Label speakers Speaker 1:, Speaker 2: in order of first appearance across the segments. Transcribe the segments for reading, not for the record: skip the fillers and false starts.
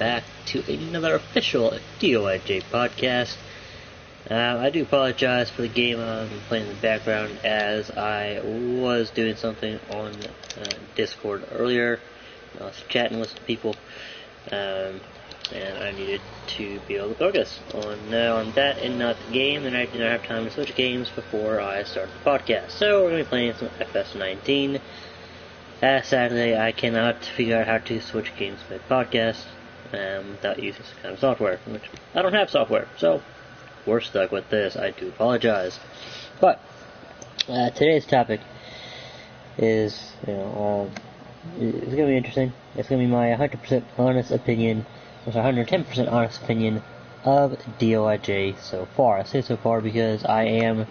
Speaker 1: back to another official DOIJ podcast. I do apologize for the game I'm playing in the background, as I was doing something on Discord earlier. I was chatting with some people, and I needed to be able to focus on that and not the game, and I did not have time to switch games before I started the podcast. So we're going to be playing some FS19. Sadly, I cannot figure out how to switch games mid-podcast without using some kind of software, which I don't have software, so we're stuck with this. I do apologize. But today's topic is, it's going to be interesting. It's going to be my 100% honest opinion, or 110% honest opinion of DOIJ so far. I say so far because I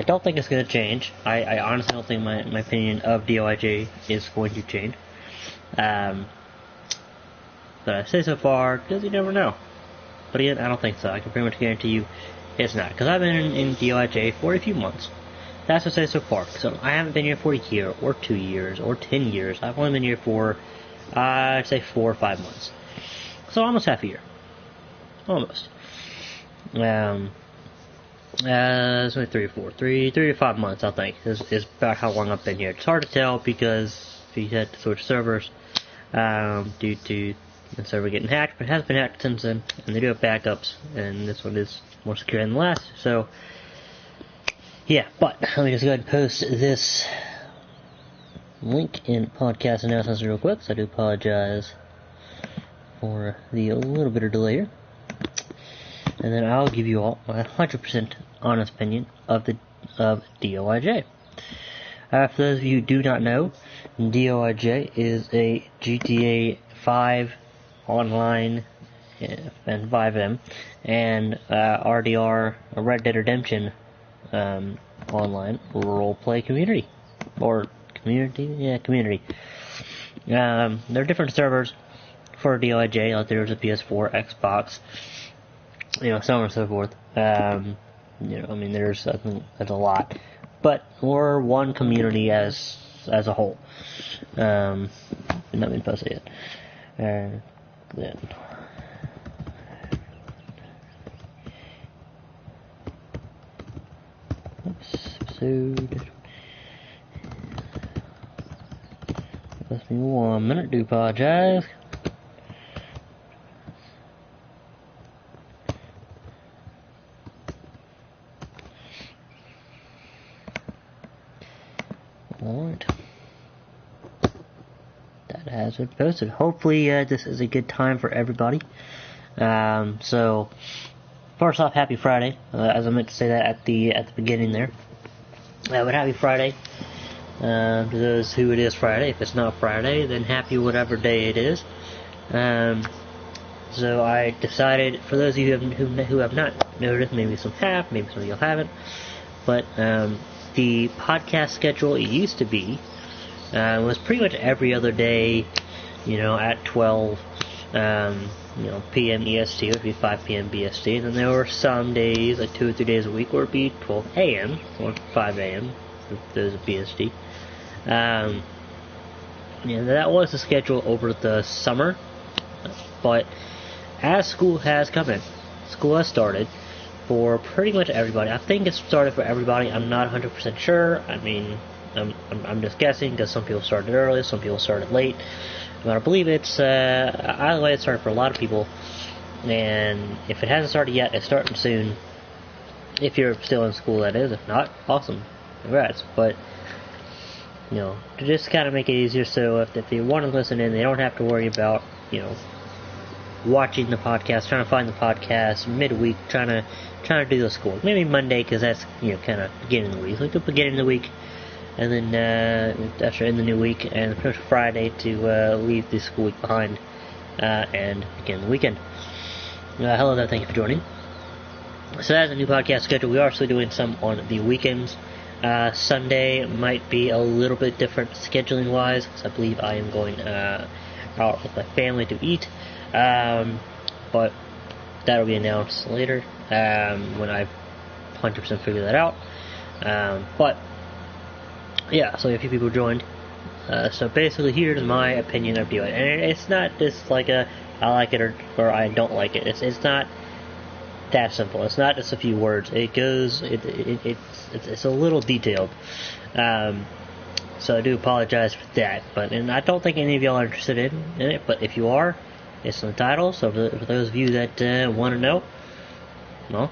Speaker 1: don't think it's going to change. I honestly don't think my opinion of DOIJ is going to change. But I say so far because you never know. But again, I don't think so. I can pretty much guarantee you it's not. Because I've been in DOIJ for a few months. That's what I say so far. So I haven't been here for a year, or 2 years, or 10 years. I've only been here for, I'd say 4 or 5 months. So almost half a year. Almost. It's only 3 to 5 months, I think, is about how long I've been here. It's hard to tell because we had to switch servers due to the server getting hacked, but it has been hacked since then, and they do have backups, and this one is more secure than the last. So, yeah, but let me just go ahead and post this link in podcast announcements real quick, so I do apologize for the little bit of delay here. And then I'll give you all my 100% honest opinion of DOIJ. For those of you who do not know, DOIJ is a GTA 5 online and 5M, and RDR, Red Dead Redemption online roleplay community. Or community? Yeah, community. There are different servers for DOIJ. Out there's a PS4, Xbox, so on and so forth. There's a lot, but we're one community as a whole. Not been posted yet. Then episode. Give me 1 minute. Do apologize. Alright. That has been posted. Hopefully, this is a good time for everybody. So, first off, happy Friday. As I meant to say that at the beginning there. But happy Friday. To those who it is Friday. If it's not Friday, then happy whatever day it is. So I decided, for those of you who have not noticed, maybe some have, maybe some of you haven't, but the podcast schedule it used to be was pretty much every other day, at 12 p.m. EST. It would be 5 p.m. BST, and then there were some days, like 2 or 3 days a week, where it would be 12 a.m. or 5 a.m. for those of BST. That was the schedule over the summer, but as school has come in, school has started for pretty much everybody. I think it's started for everybody. I'm not 100% sure. I'm just guessing, because some people started early, some people started late. But I believe it's either way, it started for a lot of people. And if it hasn't started yet, it's starting soon. If you're still in school, that is. If not, awesome, congrats. But to just kind of make it easier, so if they want to listen in, they don't have to worry about watching the podcast, trying to find the podcast midweek, trying to do the school. Maybe Monday, because that's kind of beginning of the week. Like the beginning of the week, and then after in the new week, and pretty much Friday to leave the school week behind and begin the weekend. Hello there, thank you for joining. So that's a new podcast schedule. We are still doing some on the weekends. Sunday might be a little bit different scheduling wise, because I believe I am going out with my family to eat. But that'll be announced later when I've 100% figured that out. But yeah, so a few people joined. So basically, here's my opinion of DOIJ, and it's not just like a I like it or I don't like it. It's not that simple. It's not just a few words. It's a little detailed. So I do apologize for that. And I don't think any of y'all are interested in it. But if you are, it's in the title. So for those of you that want to know, well,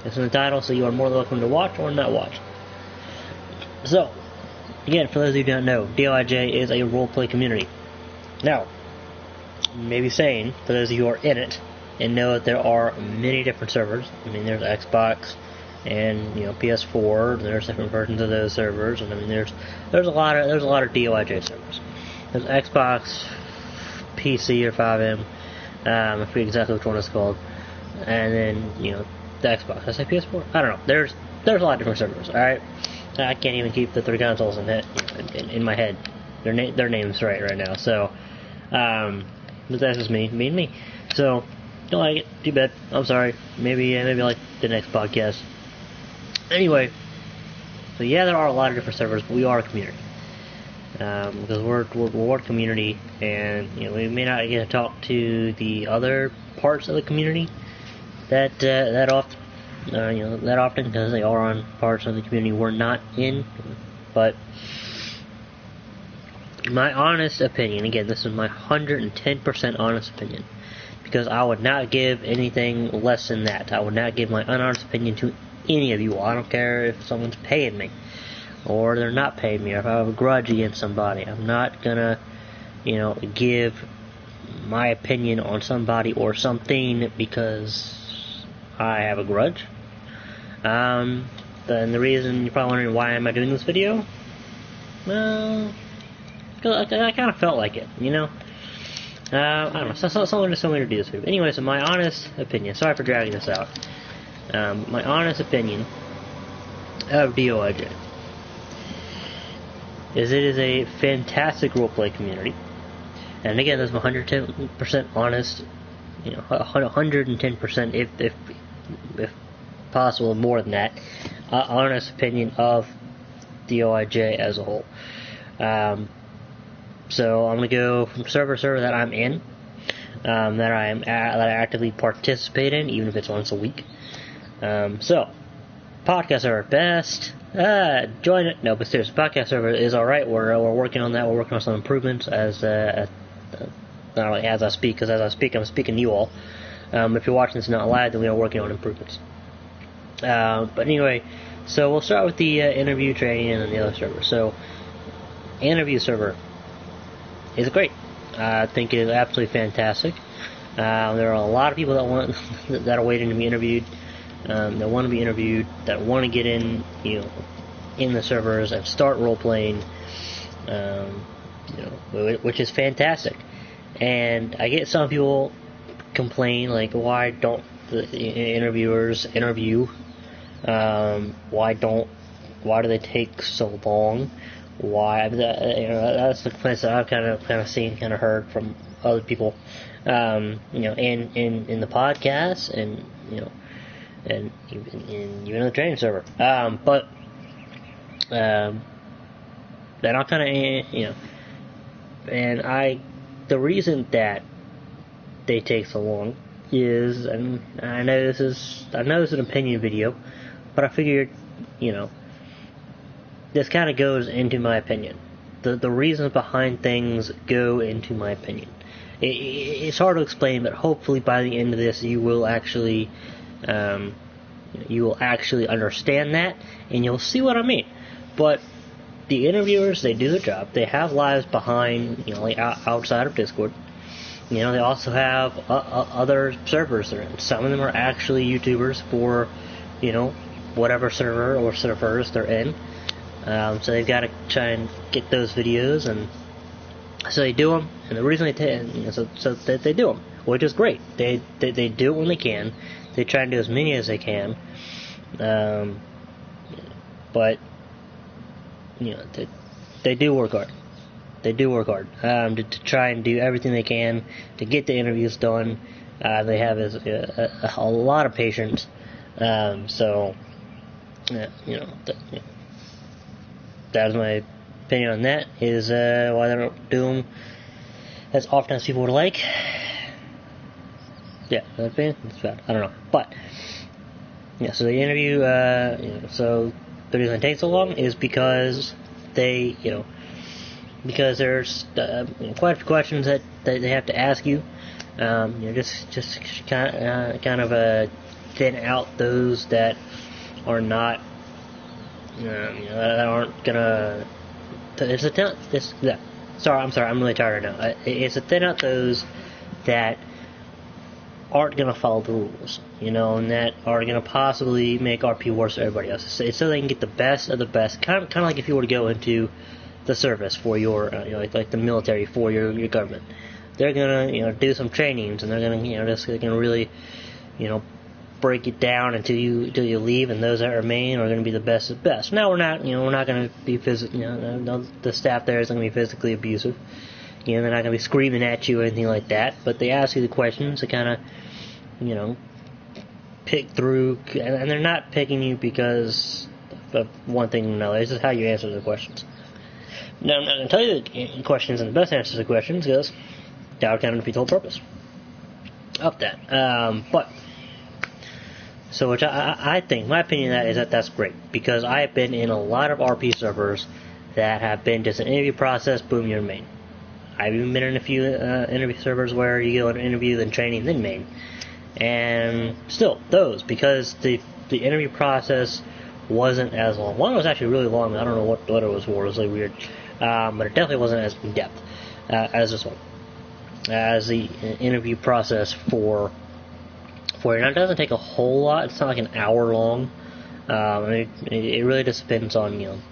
Speaker 1: it's in the title. So you are more than welcome to watch or not watch. So again, for those of you who don't know, DOIJ is a roleplay community. Now, you may be saying, for those of you who are in it, and know that there are many different servers. I mean, there's Xbox and PS4. There's different versions of those servers, and I mean there's a lot of DOIJ servers. There's Xbox, PC or 5M. I forget exactly which one it's called. And then the Xbox. Did I say PS4? I don't know. There's a lot of different servers. All right, I can't even keep the three consoles in my head. Their names right now. So, but that's just me. So, don't like it. Too bad. I'm sorry. Maybe like the next podcast. Anyway, so yeah, there are a lot of different servers, but we are a community. Because we're a community, and we may not get to talk to the other parts of the community that often because they are on parts of the community we're not in. But my honest opinion, again, this is my 110% honest opinion, because I would not give anything less than that. I would not give my unhonest opinion to any of you. I don't care if someone's paying me or they're not paying me, or if I have a grudge against somebody. I'm not gonna, give my opinion on somebody or something because I have a grudge. And the reason you're probably wondering why am I doing this video? Well, because I kind of felt like it, I don't know. Someone just told me to do this video. Anyway, so my honest opinion. Sorry for dragging this out. My honest opinion of DOIJ is it is a fantastic roleplay community. And again, that's my 110% honest, 110% if possible more than that, honest opinion of DOIJ as a whole. So I'm gonna go from server to server that I'm in, that I actively participate in, even if it's once a week. So podcast server best. Join it. No, but seriously, podcast server is alright. We're working on that. We're working on some improvements not only as I speak, because as I speak, I'm speaking to you all. If you're watching this not live, then we are working on improvements. But anyway, so we'll start with the interview training and then the other server. So, interview server is great. I think it is absolutely fantastic. There are a lot of people that are waiting to be interviewed. That want to be interviewed, that want to get in, in the servers and start role playing, which is fantastic. And I get some people complain like, why don't the interviewers interview? Why do they take so long? Why? That's the complaints that I've kind of seen, kind of heard from other people, in the podcast and and even in the training server. But then I'll kind of, and the reason that they take so long is, and I know this is an opinion video, but I figured, this kind of goes into my opinion. The reasons behind things go into my opinion. It's hard to explain, but hopefully by the end of this, you will actually understand that, and you'll see what I mean. But the interviewers, they do their job. They have lives behind, like outside of Discord. They also have other servers they're in. Some of them are actually YouTubers for, whatever server or servers they're in. So they've got to try and get those videos, and so they do them. And the reason they do them, which is great. They do it when they can. They try and do as many as they can. But they do work hard. They do work hard to try and do everything they can to get the interviews done. They have a lot of patience. So, that is my opinion on that. Is why they don't do them as often as people would like. Yeah, that's bad. I don't know, but yeah. So the interview, so the reason it takes so long is because because there's quite a few questions that they have to ask you. Just kind of thin out those that are not, that aren't gonna. Sorry, I'm really tired right now. It's to thin out those that aren't going to follow the rules, and that are going to possibly make RP worse than everybody else. It's so they can get the best of the best, kind of like if you were to go into the service for your, like the military for your government. They're going to, do some trainings, and they're going to, really, break it down until you leave, and those that remain are going to be the best of the best. Now we're not going to be the staff there isn't going to be physically abusive. They're not going to be screaming at you or anything like that, but they ask you the questions to kind of, pick through, and they're not picking you because of one thing or another. It's just how you answer the questions. Now, I'm not going to tell you the questions and the best answers to the questions, because that would kind of defeat the whole purpose of that. So which I think, my opinion of that is that's great, because I have been in a lot of RP servers that have been just an interview process, boom, you're in main. I've even been in a few interview servers where you go and interview, then training, then main. And still, those, because the interview process wasn't as long. One was actually really long. I don't know what it was for. It was really weird. But it definitely wasn't as in-depth as this one. As the interview process for it. Now, it doesn't take a whole lot. It's not like an hour long. It really just depends on,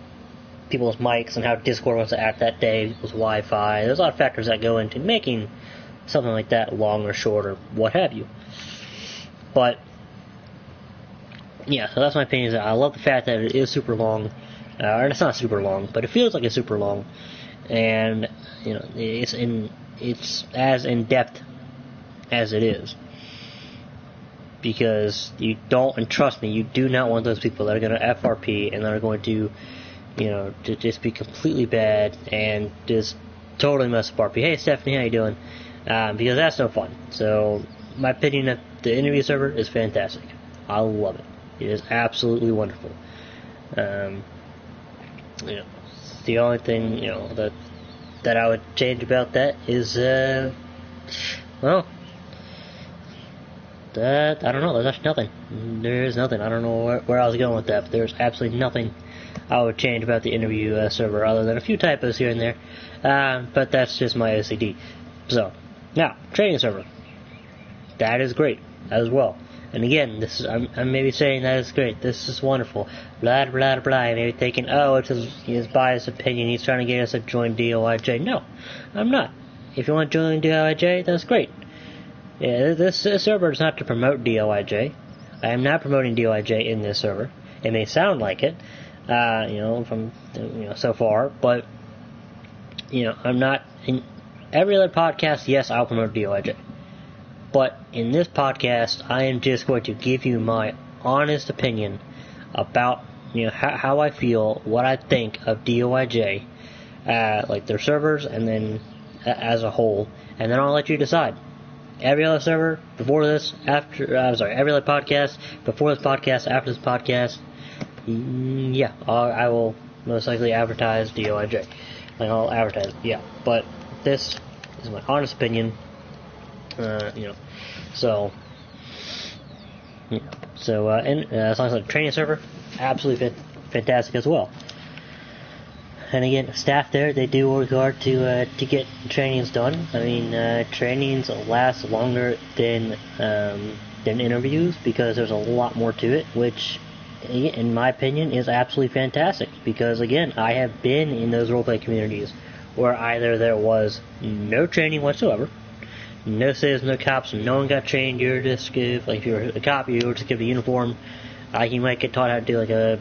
Speaker 1: people's mics and how Discord wants to act that day, people's Wi-Fi. There's a lot of factors that go into making something like that long or short or what have you. But yeah, so that's my opinion. I love the fact that it is super long, or it's not super long, but it feels like it's super long, and it's as in depth as it is. Because you don't, and trust me, you do not want those people that are going to FRP and that are going to to just be completely bad and just totally mess up RP. Hey, Stephanie, how you doing? Because that's no fun. So, my opinion of the interview server is fantastic. I love it. It is absolutely wonderful. The only thing, that I would change about that is, I don't know. There's actually nothing. There is nothing. I don't know where I was going with that, but there's absolutely nothing I would change about the interview server, other than a few typos here and there. But that's just my OCD. So, now, training server. That is great as well. And again, I'm maybe saying that is great. This is wonderful. Blah, blah, blah. And maybe thinking, it's his biased opinion. He's trying to get us to join DOIJ. No, I'm not. If you want to join DOIJ, that's great. Yeah, this server is not to promote DOIJ. I am not promoting DOIJ in this server. It may sound like it, from so far, but I'm not. In every other podcast, yes, I'll promote DOIJ, but in this podcast, I am just going to give you my honest opinion about how I feel, what I think of DOIJ, like their servers, and then as a whole, and then I'll let you decide. Every other server before this, every other podcast before this podcast, after this podcast, I will most likely advertise DOIJ. Like, I'll advertise it, yeah. But this is my honest opinion, So, and as long as the training server, absolutely fantastic as well. And again, staff there, they do work hard to get trainings done. I mean, trainings last longer than interviews, because there's a lot more to it, which, in my opinion, is absolutely fantastic. Because again, I have been in those roleplay communities where either there was no training whatsoever, no citizens, no cops, no one got trained. You're just if you're a cop, you were just given a uniform. You might get taught how to do like a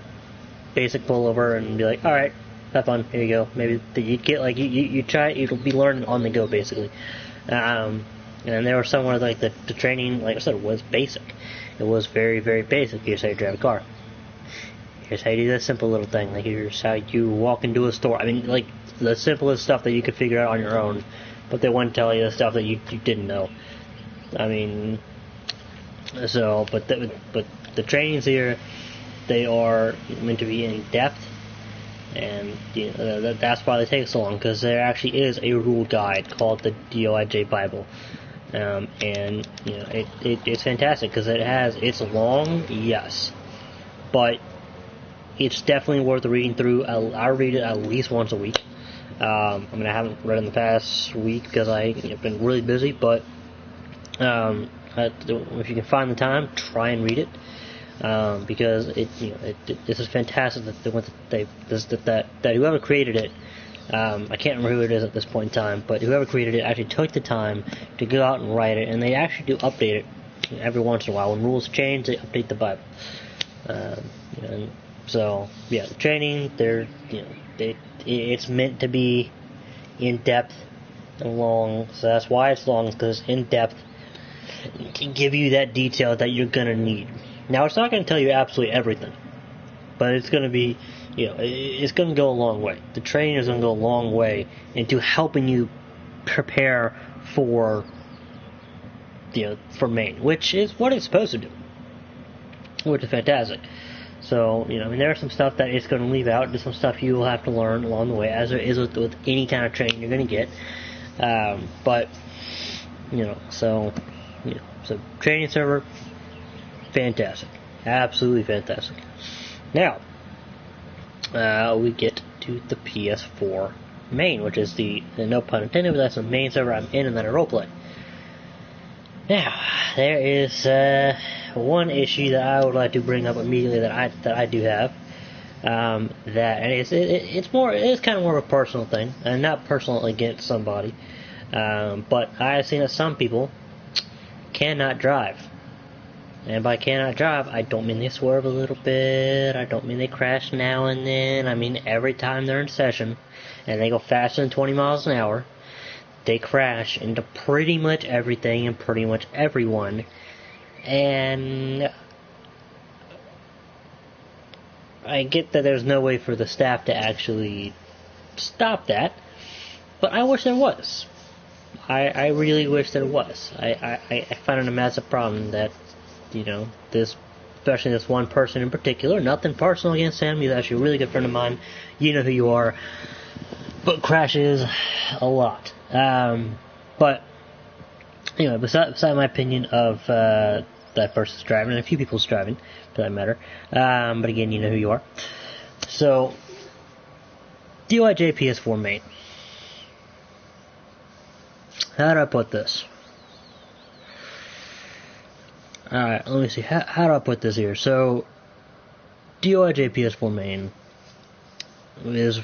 Speaker 1: basic pullover and be like, all right, have fun, here you go. Maybe you'd get you try, you'll be learning on the go basically. And there were some where like the training, like I said, was basic. It was very, very basic. Here's how you drive a car. Here's how you do this simple little thing. Like here's how you walk into a store. I mean, like the simplest stuff that you could figure out on your own but they wouldn't tell you the stuff that you didn't know. I mean, so, but the trainings here, they are meant to be in depth, and that's why they take so long, because there actually is a rule guide called the DOIJ Bible, and it's fantastic because it's long, yes, but it's definitely worth reading through. I read it at least once a week. I haven't read it in the past week because I've been really busy, but if you can find the time, try and read it. Because this is fantastic that whoever created it, I can't remember who it is at this point in time, but whoever created it actually took the time to go out and write it, and they actually do update it every once in a while. When rules change, they update the Bible. And so the training, it's meant to be in depth and long, so that's why it's long, because in depth can give you that detail that you're gonna need. Now, it's not going to tell you absolutely everything, but it's going to be, it's going to go a long way. The training is going to go a long way into helping you prepare for Maine, which is what it's supposed to do, which is fantastic. So, there are some stuff that it's going to leave out. There's some stuff you will have to learn along the way, as there is with any kind of training you're going to get. So training server, fantastic. Absolutely fantastic. Now, we get to the PS4 main, which is no pun intended, but that's the main server I'm in and then I roleplay. Now, there is one issue that I would like to bring up immediately that I do have. It's kind of more of a personal thing, and not personal against somebody. But I have seen that some people cannot drive. And by cannot drive, I don't mean they swerve a little bit, I don't mean they crash now and then, I mean every time they're in session, and they go faster than 20 miles an hour, they crash into pretty much everything and pretty much everyone, and I get that there's no way for the staff to actually stop that, but I wish there was. I really wish there was. I find it a massive problem that especially this one person in particular, nothing personal against him, he's actually a really good friend of mine, you know who you are, but crashes a lot. But, beside my opinion of that person's driving, and a few people's driving, for that matter, but again, you know who you are. So, DOIJ PS4 main. How do I put this? Alright, let me see. How do I put this here? So, DOIJ PS4 main is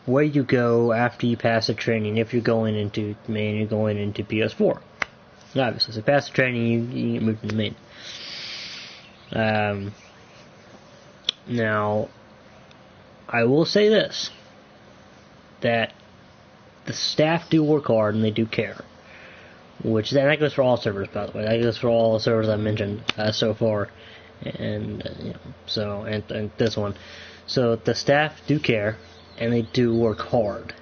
Speaker 1: where you go after you pass the training. If you're going into main, you're going into PS4. Obviously, so pass the training, you get moved into main. Now, I will say this, that the staff do work hard and they do care. That goes for all servers, by the way. That goes for all the servers I've mentioned so far, and and this one. So the staff do care, and they do work hard.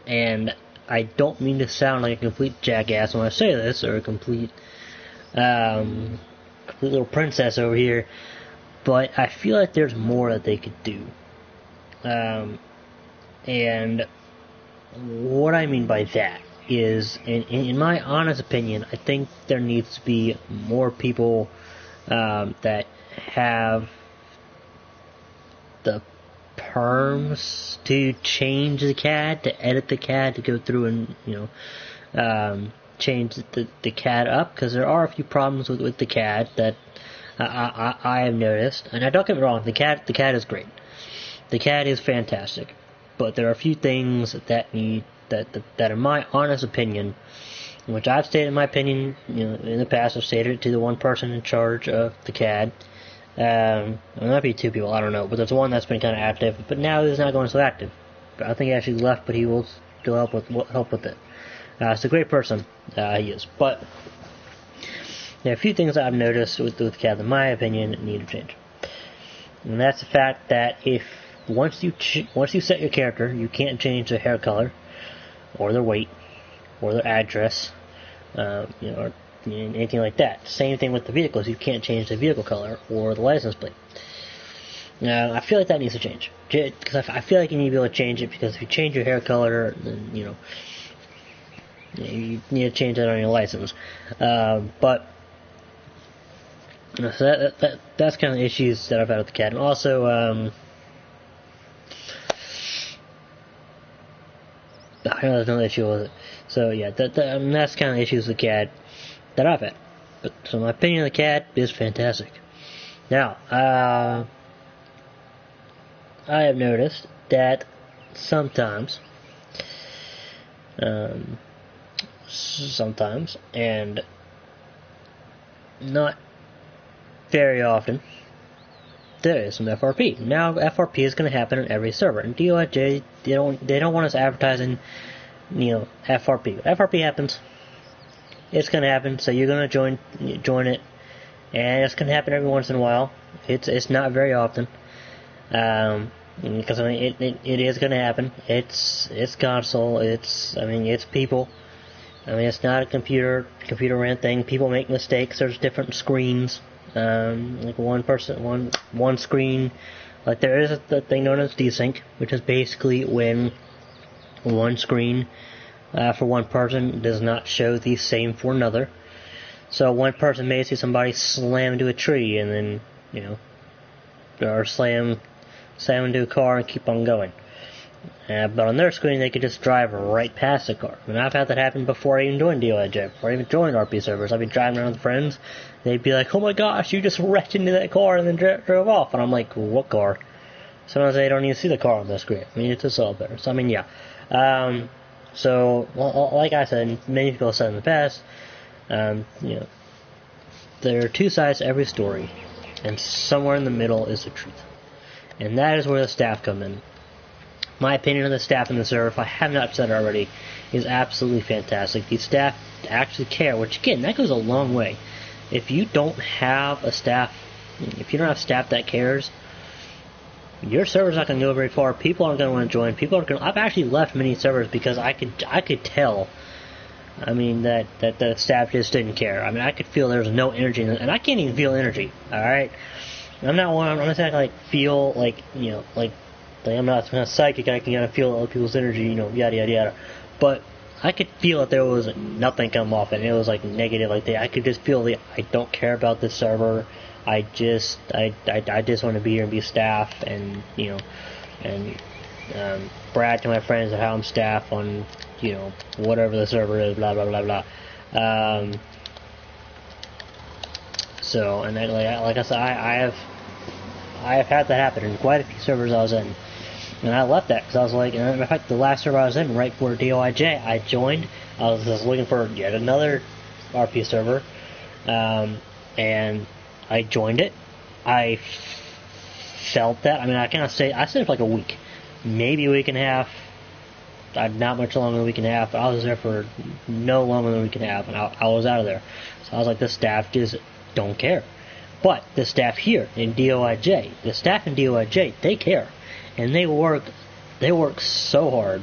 Speaker 1: And I don't mean to sound like a complete jackass when I say this, or a complete little princess over here, but I feel like there's more that they could do. And what I mean by that is, in my honest opinion, I think there needs to be more people that have the perms to change the CAD, to edit the CAD, to go through and change the CAD up, because there are a few problems with the CAD that I have noticed. And don't get me wrong, the CAD is great, the CAD is fantastic, but there are a few things that in my honest opinion, which I've stated my opinion, in the past, I've stated it to the one person in charge of the CAD. There might be two people, I don't know, but there's one that's been kind of active, but now he's not going so active. But I think he actually left, but he will still help with it. It's a great person, he is. But there are a few things that I've noticed with CAD, in my opinion, need to change. And that's the fact that once you set your character, you can't change the hair color. or their weight, or their address, or anything like that. Same thing with the vehicles. You can't change the vehicle color or the license plate. Now, I feel like that needs to change. Because I feel like you need to be able to change it, because if you change your hair color, then, you need to change that on your license. But, so that's kind of the issues that I've had with the CAD. And also, I know there's another issue with it. So, yeah, that's kind of the issues with the CAD that I've had. But, so my opinion of the CAD is fantastic. Now, I have noticed that sometimes, and not very often, there is some FRP. Now, FRP is going to happen on every server. And DOIJ, they don't want us advertising, FRP. FRP happens. It's going to happen. So you're going to join it, and it's going to happen every once in a while. It's not very often. Because it is going to happen. It's console. It's people. It's not a computer ran thing. People make mistakes. There's different screens. Like one screen. Like there is a thing known as desync, which is basically when one screen for one person does not show the same for another. So one person may see somebody slam into a tree and then, or slam into a car and keep on going. But on their screen, they could just drive right past the car. And I've had that happen before I even joined DOIJ, before I even joined RP servers. I'd be driving around with friends. They'd be like, "Oh my gosh, you just wrecked into that car and then drove off." And I'm like, "What car?" Sometimes they don't even see the car on the screen. It's a solid there. So, yeah. So, like I said, many people have said in the past, there are two sides to every story, and somewhere in the middle is the truth. And that is where the staff come in. My opinion of the staff in the server, if I have not said it already, is absolutely fantastic. The staff actually care, which again, that goes a long way. If you don't have staff that cares, your server's not going to go very far. People aren't going to want to join. I've actually left many servers because I could tell. That the staff just didn't care. I could feel there was no energy in it, and I can't even feel energy. All right. I'm not saying feel I'm not psychic. I can kind of feel other people's energy, yada yada yada. But I could feel that there was nothing come off it. And it was negative, I could just feel I don't care about this server. I just want to be here and be staff, and brag to my friends of how I'm staff on whatever the server is, blah blah blah blah. So, and then, like I said, I have had that happen in quite a few servers I was in. And I left that because I was like, and in fact, the last server I was in, right before DOIJ, I joined. I was just looking for yet another RP server. And I joined it. I felt that. I cannot say, I stayed for like a week. Maybe a week and a half. Not much longer than a week and a half, but I was there for no longer than a week and a half, and I was out of there. So I was like, the staff just don't care. But the staff here in DOIJ, they care. And they work so hard,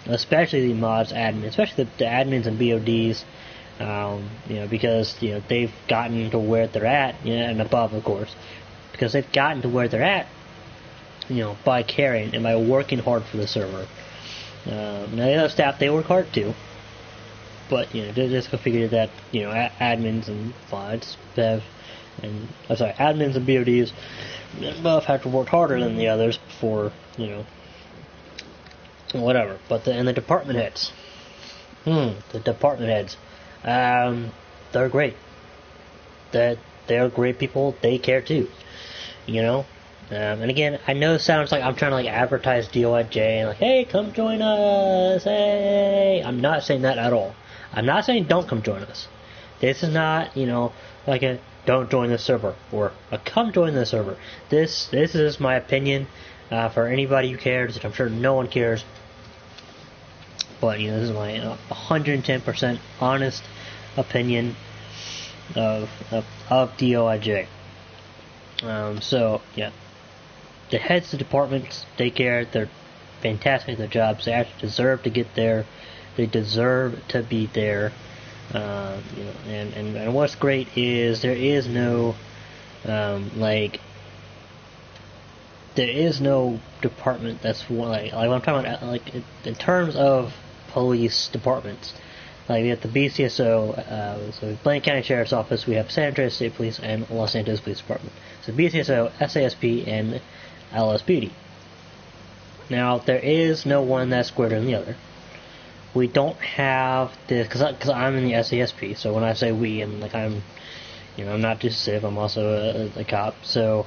Speaker 1: especially the mods admin, especially the admins and BODs, because, they've gotten to where they're at, and above, of course, because they've gotten to where they're at, by caring and by working hard for the server. Now the other staff, they work hard too, but, just go figure that, admins and VODs admins and BODs both have to work harder than the others for, whatever. But the department heads, they're great. They're great people. They care too, And again, I know it sounds like I'm trying to advertise DOIJ and hey, come join us, hey. I'm not saying that at all. I'm not saying don't come join us. This is not, like a don't join the server or a come join the server. This is my opinion for anybody who cares. I'm sure no one cares. But, this is my 110% honest opinion of DOIJ. So, yeah. The heads of departments, they care. They're fantastic at their jobs. They actually deserve to get their They deserve to be there. And what's great is there is no there is no department that's like what I'm talking about, like in terms of police departments. Like we have the BCSO, so Blaine County Sheriff's Office, we have San Andreas State Police and Los Angeles Police Department. So BCSO, SASP, and LSPD. Now there is no one that's greater than the other. We don't have this because I'm in the SASP. So when I say we, I'm not just a civ. I'm also a cop. So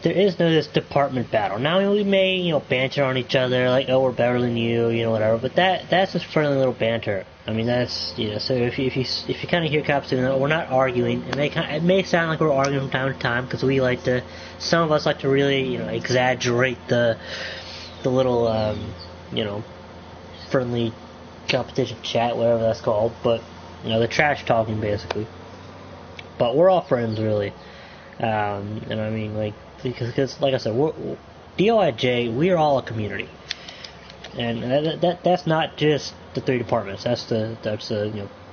Speaker 1: there is no this department battle. Now we may banter on each other like, oh, we're better than you, whatever. But that's just friendly little banter. I mean that's So if you kind of hear cops doing that, we're not arguing. It may sound like we're arguing from time to time because some of us like to really exaggerate the little friendly competition chat, whatever that's called, but the trash talking basically. But we're all friends really, and I mean because like I said, DOIJ, we're all a community, and that's not just the 3 departments. That's the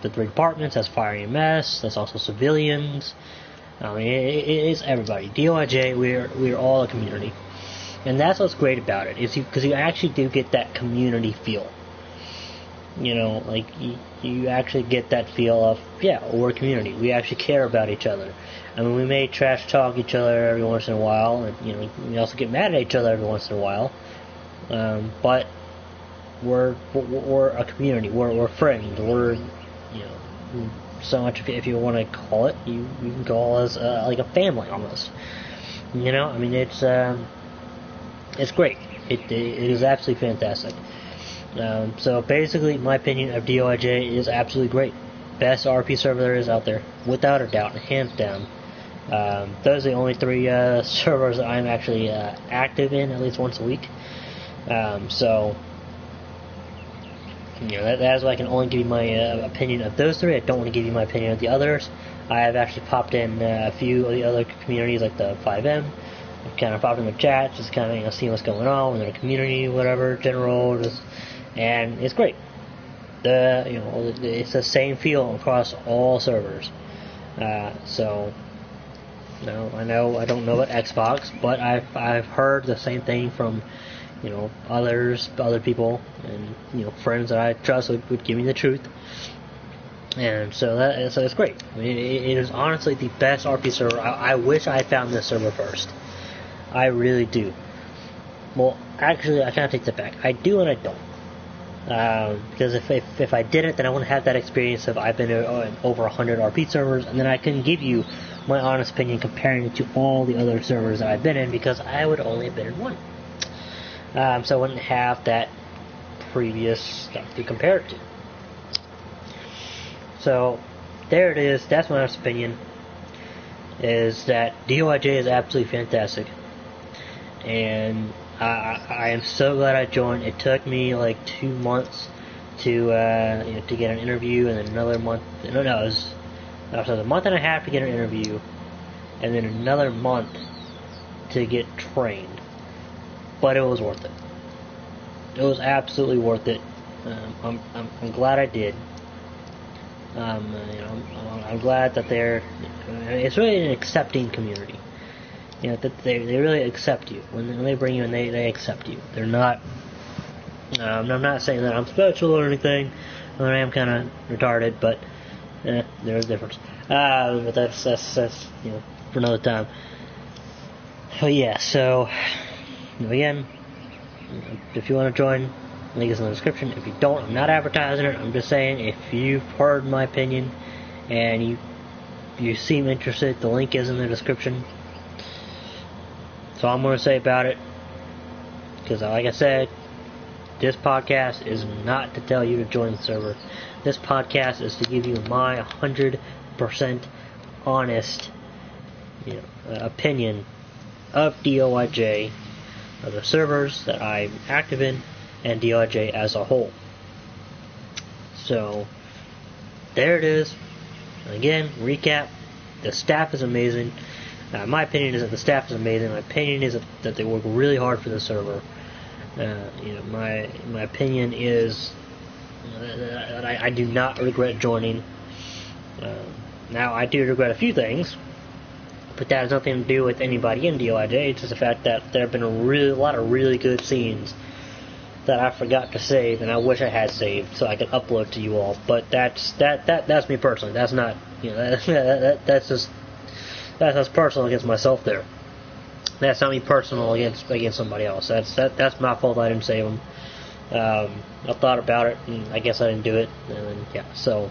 Speaker 1: 3 departments. That's fire and EMS. That's also civilians. I mean it is everybody. DOIJ, we're all a community, and that's what's great about it is because you actually do get that community feel. You actually get that feel of, we're a community. We actually care about each other. I mean, we may trash talk each other every once in a while, and we also get mad at each other every once in a while. But we're a community. We're friends. We're so much if you want to call it, you can call us like a family almost. I mean it's great. It is absolutely fantastic. So basically, my opinion of DOIJ is absolutely great. Best RP server there is out there, without a doubt, hands down. Those are the only 3 servers that I'm actually active in, at least once a week. So that is why I can only give you my opinion of those 3. I don't want to give you my opinion of the others. I have actually popped in a few of the other communities, like the 5M. I've kind of popped in the chat, just kind of seeing what's going on in the community, whatever, general, and it's great. It's the same feel across all servers. So I don't know about Xbox, but I've heard the same thing from other people, and friends that I trust would give me the truth. And so it's great. I mean, it is honestly the best RP server. I wish I found this server first. I really do. Well, actually, I kind of take that back. I do and I don't. Because if I didn't, then I wouldn't have that experience of I've been in over 100 RP servers, and then I couldn't give you my honest opinion comparing it to all the other servers that I've been in, because I would only have been in one. So I wouldn't have that previous stuff to compare it to. So there it is. That's my honest opinion. Is that DOIJ is absolutely fantastic, and I am so glad I joined. It took me like 2 months to get an interview, and then another month. It was a month and a half to get an interview, and then another month to get trained. But it was worth it. It was absolutely worth it. I'm glad I did. I'm glad that it's really an accepting community. That they really accept you. When they bring you in, they accept you. They're not, I'm not saying that I'm special or anything. I am kind of retarded, but there's a difference. But that's for another time. But yeah, so again, if you want to join, link is in the description. If you don't, I'm not advertising it. I'm just saying, if you've heard my opinion and you seem interested, the link is in the description. That's all I'm going to say about it. Because like I said, this podcast is not to tell you to join the server. This podcast is to give you my 100% honest opinion of DOIJ, of the servers that I'm active in, and DOIJ as a whole. So there it is. Again, recap. The staff is amazing. My opinion is that the staff is amazing. My opinion is that they work really hard for the server. My opinion is I do not regret joining. Now, I do regret a few things, but that has nothing to do with anybody in DOIJ. It's just the fact that there have been a lot of really good scenes that I forgot to save, and I wish I had saved so I could upload to you all. But that's me personally. That's not, that's personal against myself there. That's not me personal against somebody else. That's my fault. I didn't save them. I thought about it, and I guess I didn't do it. And then, yeah, so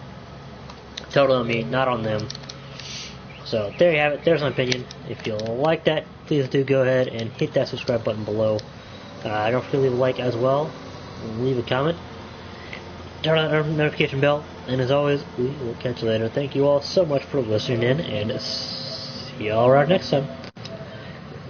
Speaker 1: totally on me, not on them. So there you have it. There's my opinion. If you like that, please do go ahead and hit that subscribe button below. Don't forget to leave a like as well. Leave a comment. Turn on the notification bell. And as always, we will catch you later. Thank you all so much for listening in, and see y'all around next time.